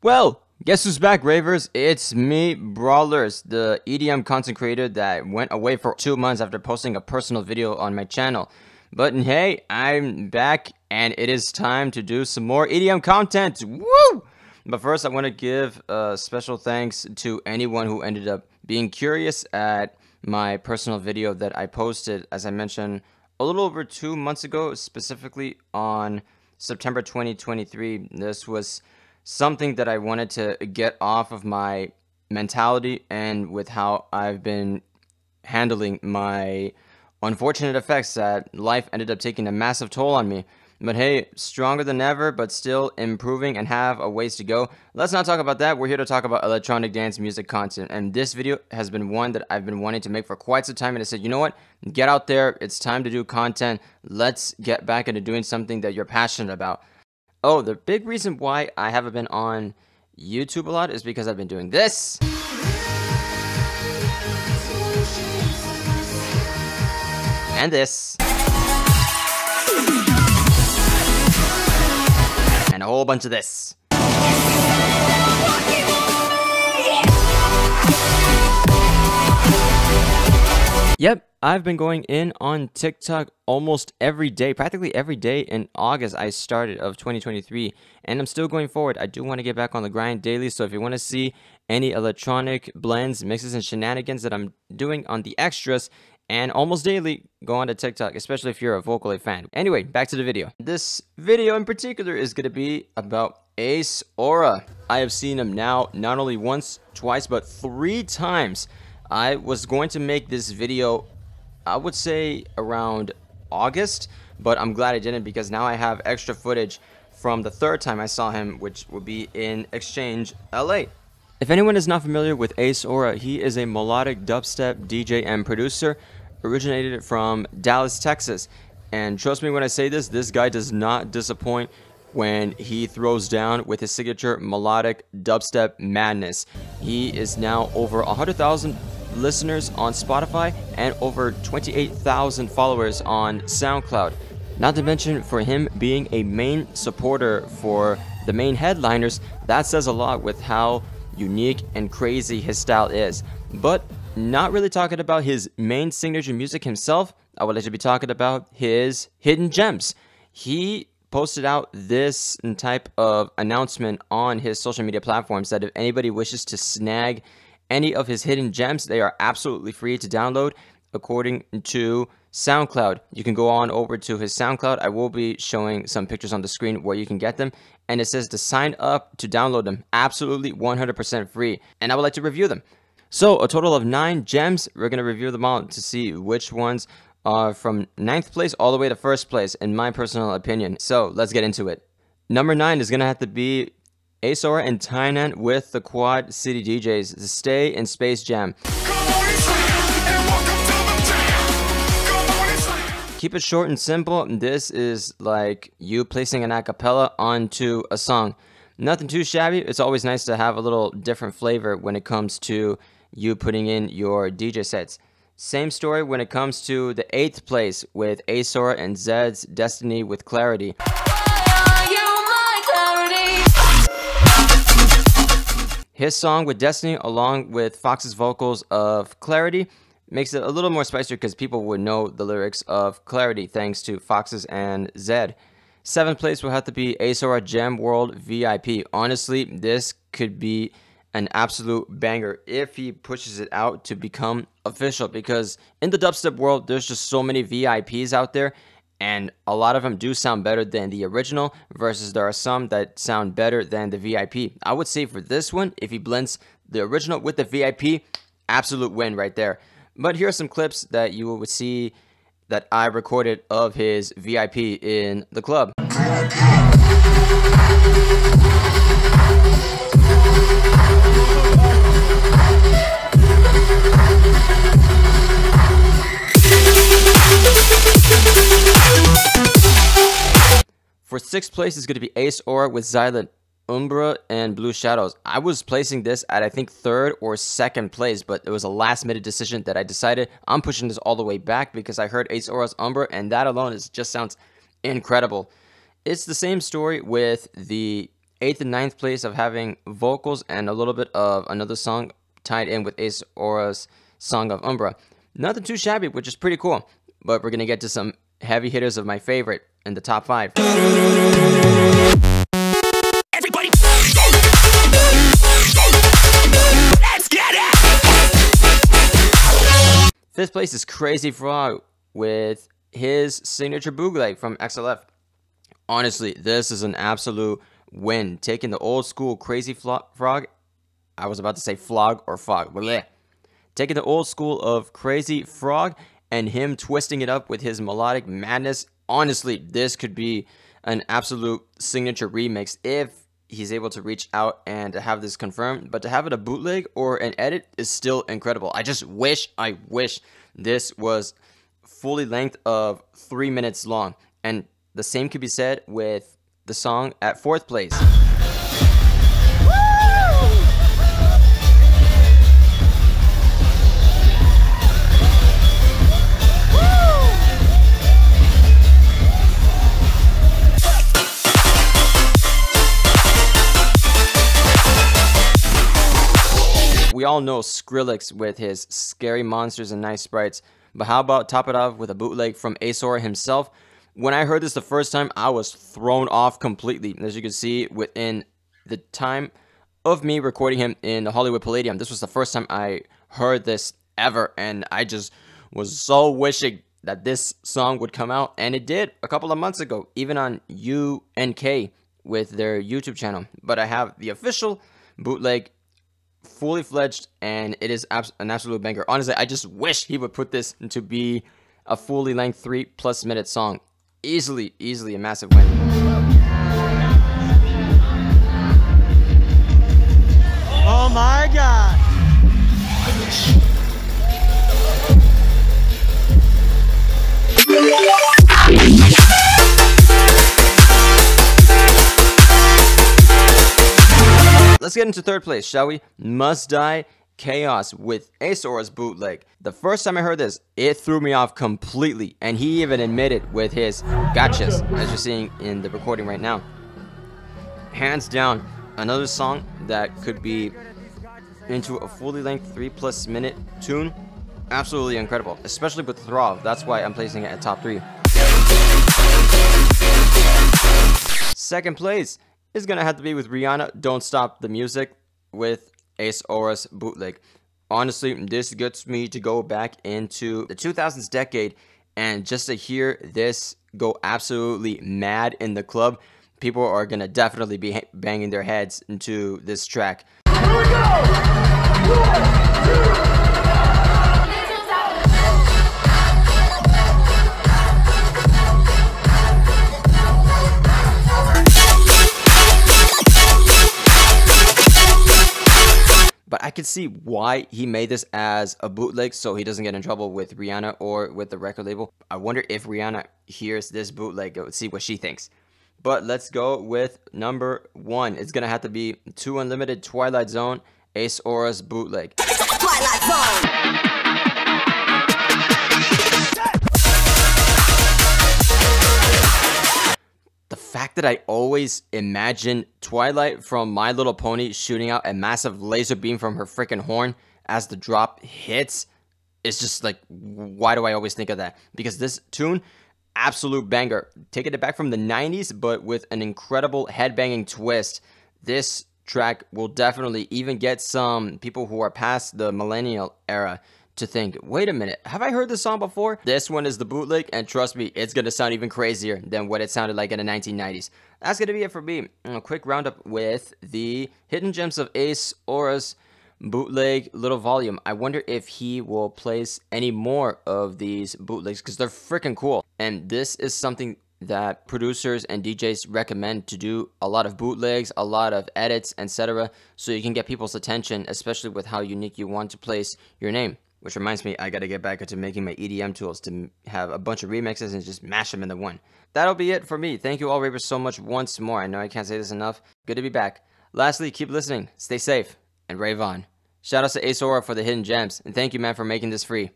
Well, guess who's back, ravers? It's me, Brawlers, the EDM content creator that went away for 2 months after posting a personal video on my channel. But hey, I'm back and it is time to do some more EDM content. Woo! But first, I want to give special thanks to anyone who ended up being curious at my personal video that I posted, as I mentioned, a little over 2 months ago, specifically on September 2023. This was something that I wanted to get off of my mentality and with how I've been handling my unfortunate effects that life ended up taking a massive toll on me. But hey, stronger than ever, but still improving and have a ways to go. Let's not talk about that. We're here to talk about electronic dance music content. And this video has been one that I've been wanting to make for quite some time. And I said, you know what? Get out there. It's time to do content. Let's get back into doing something that you're passionate about. Oh, the big reason why I haven't been on YouTube a lot is because I've been doing this. And this. And a whole bunch of this. Yep, I've been going in on TikTok almost every day, practically every day in August I started of 2023, and I'm still going forward. I do want to get back on the grind daily, so if you want to see any electronic blends, mixes, and shenanigans that I'm doing on the extras, and almost daily, go on to TikTok, especially if you're a Vocaloid fan. Anyway, back to the video. This video in particular is going to be about AceAura. I have seen him now not only once, twice, but 3 times. I was going to make this video, I would say around August, but I'm glad I didn't because now I have extra footage from the 3rd time I saw him, which would be in Exchange, LA. If anyone is not familiar with AceAura, he is a melodic dubstep DJ and producer, originated from Dallas, Texas. And trust me when I say this, this guy does not disappoint when he throws down with his signature melodic dubstep madness. He is now over 100,000 listeners on Spotify and over 28,000 followers on SoundCloud. Not to mention, for him being a main supporter for the main headliners, that says a lot with how unique and crazy his style is. But not really talking about his main signature music himself, I would like to be talking about his hidden gems. He posted out this type of announcement on his social media platforms that if anybody wishes to snag any of his hidden gems, they are absolutely free to download according to SoundCloud. You can go on over to his SoundCloud. I will be showing some pictures on the screen where you can get them. And it says to sign up to download them. Absolutely 100% free. And I would like to review them. So a total of 9 gems. We're going to review them all to see which ones are from 9th place all the way to 1st place, in my personal opinion. So let's get into it. Number 9 is going to have to be AceAura and Tainan with the Quad City DJs, the Stay in Space Jam. Keep it short and simple. This is like you placing an acapella onto a song. Nothing too shabby. It's always nice to have a little different flavor when it comes to you putting in your DJ sets. Same story when it comes to the 8th place with AceAura and Zed's Destiny with Clarity. His song with Destiny, along with Fox's vocals of Clarity, makes it a little more spicier because people would know the lyrics of Clarity thanks to Fox's and Zed. 7th place will have to be AceAura Gem World VIP. Honestly, this could be an absolute banger if he pushes it out to become official, because in the dubstep world, there's just so many VIPs out there, and a lot of them do sound better than the original, versus there are some that sound better than the VIP. I would say for this one, if he blends the original with the VIP, absolute win right there. But here are some clips that you would see that I recorded of his VIP in the club. For 6th place is going to be AceAura with Xylent, Umbra, and Blue Shadows. I was placing this at I think 3rd or 2nd place, but it was a last minute decision that I decided I'm pushing this all the way back because I heard AceAura's Umbra, and that alone just sounds incredible. It's the same story with the 8th and 9th place of having vocals and a little bit of another song tied in with AceAura's Song of Umbra. Nothing too shabby, which is pretty cool. But we're going to get to some heavy hitters of my favorite in the top 5. Everybody! Let's get it! 5th place is Crazy Frog with his signature bootleg from XLF. Honestly, this is an absolute win. Taking the old school Crazy Frog, I was about to say flog or fog. Blech. Taking the old school of Crazy Frog and him twisting it up with his melodic madness. Honestly, this could be an absolute signature remix if he's able to reach out and have this confirmed. But to have it a bootleg or an edit is still incredible. I wish this was fully length of 3 minutes long. And the same could be said with the song at 4th place. We all know Skrillex with his Scary Monsters and Nice Sprites, but how about top it off with a bootleg from AceAura himself? When I heard this the first time, I was thrown off completely. As you can see, within the time of me recording him in the Hollywood Palladium, this was the first time I heard this ever, and I just was so wishing that this song would come out, and it did a couple of months ago, even on UNK with their YouTube channel. But I have the official bootleg fully fledged, and it is an absolute banger. Honestly, I just wish he would put this to be a fully length 3+ minute song. Easily a massive win. Oh my God. Let's get into 3rd place, shall we? Must Die Chaos with AceAura's bootleg. The first time I heard this, it threw me off completely, and he even admitted with his gotchas, as you're seeing in the recording right now. Hands down, another song that could be into a fully length 3+ minute tune. Absolutely incredible, especially with Throb. That's why I'm placing it at top 3. 2nd place is gonna have to be with Rihanna, Don't Stop the Music with AceAura's bootleg. Honestly, this gets me to go back into the 2000s decade, and just to hear this go absolutely mad in the club, people are gonna definitely be banging their heads into this track. Here we go! 1, 2. But I could see why he made this as a bootleg so he doesn't get in trouble with Rihanna or with the record label. I wonder if Rihanna hears this bootleg, let's see what she thinks. But let's go with number 1. It's going to have to be 2 Unlimited Twilight Zone, AceAura's bootleg. Twilight Zone! The fact that I always imagine Twilight from My Little Pony shooting out a massive laser beam from her freaking horn as the drop hits is just like, why do I always think of that? Because this tune, absolute banger. Taking it back from the 90s, but with an incredible headbanging twist. This track will definitely even get some people who are past the millennial era to think, wait a minute, have I heard this song before? This one is the bootleg, and trust me, it's gonna sound even crazier than what it sounded like in the 1990s. That's gonna be it for me. A quick roundup with the hidden gems of AceAura's bootleg little volume. I wonder if he will place any more of these bootlegs because they're freaking cool. And this is something that producers and DJs recommend, to do a lot of bootlegs, a lot of edits, etc. so you can get people's attention, especially with how unique you want to place your name. Which reminds me, I gotta get back into making my EDM tools to have a bunch of remixes and just mash them into one. That'll be it for me. Thank you all ravers so much once more. I know I can't say this enough. Good to be back. Lastly, keep listening, stay safe, and rave on. Shout out to AceAura for the hidden gems, and thank you, man, for making this free.